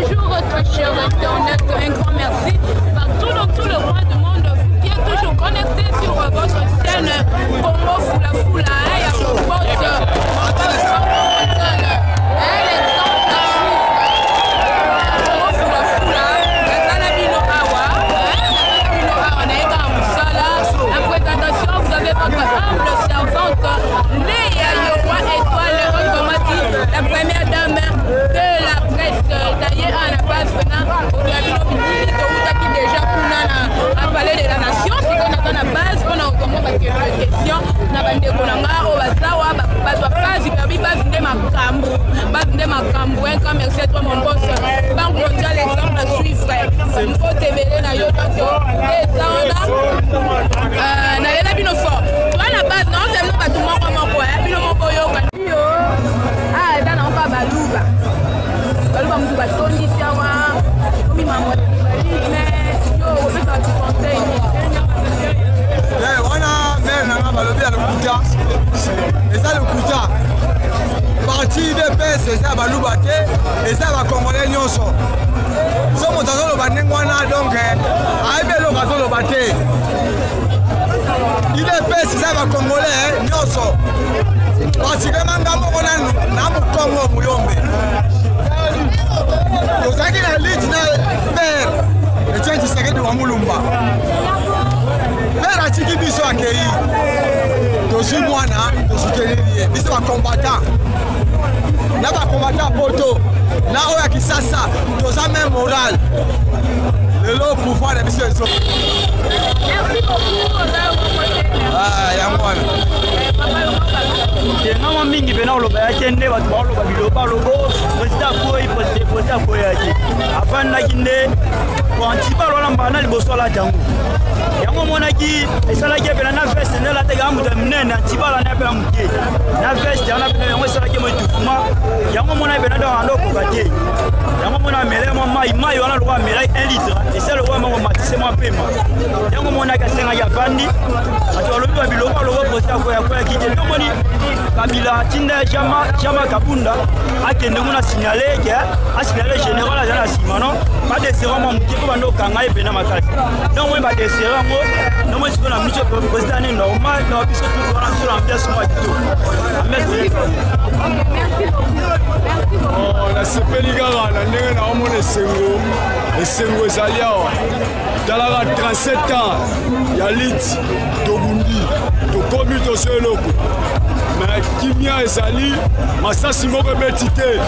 Bonjour très chers internautes, un grand merci partout dans tout le coin du monde qui est toujours connecté sur votre chaîne Congo Fula Fula. Il y a mon boss, la présentation, vous avez votre humble servante Léa Yowa Étoile Automati, la première dame de la presse taillée à la base venant au Gabino Bini, qui déjà a parlé de la nation, c'est qu'on a dans la base, on a comment quelques questions, on a bandé Konanga, au Bazawa, Bazwa, Zibabi, Bazinde Makambu, un grand merci à toi mon boss, Banque mondiale, exemple à suivre, il faut t'éveiller dans Yodoto, et ça on a bino fort. Toi la base non c'est nous pas tout monde comme quoi bino mon boyo kanio. Ah dans on pas baluba. Baluba mu ba condition wa. Comme maman mais yo on peut pas tout conseil. On a même on balubi à le kuta. Et ça le kuta. Parti de paix c'est ça baluba té et ça va congolais nyonso. So mo tazo lo banengwana donc aibe lo kazo lo baté. Il est fait, c'est ça va congolais, Nyoso. Parce que Mangamo, on a un Congo Mouyombe. Vous avez la liste vers le 20 secondes de Wamulumba. Vers la Tiki Biso accueilli. Dosu Mwana, Dosu Kelly, Biso va combattant. Là, va combattant Poto. Là, on a qui ça, Dosa même moral. Le lot pouvoir de Biso. Merci beaucoup. Ngama mingi pena oloba yake nde batu baoloba biloba lobo président koyi président koyi yake afana kinde wanti balola mbana liboso la jango yango monaki esalaki pena na veste ndela tega amuta mnene antibala na pena muke na veste yana pena yango esalaki mo tufuma yango mona pena ndo ando kokate yango mona mele mo mai wana loba mele 1 litre esala loba mo matise mo pema yango mona ka senga ya vandi atolobi wa biloba lobo président koyi koyi kije ndomoni Kabila tinda Jama Kabunda akende nguna signaler que a signaler général à la simano pas de serment mon qui va no kanga et pena makasi donc moi pas de serment non moi je suis la mission président normal non puisque tout va sur l'ambiance moi tout merci oh la sepeliga la ndenge na omone sengo ezalia dalaka 37 ans ya lit tobundi tokomi to seloko mais kimia ezali masasi moko ebeti te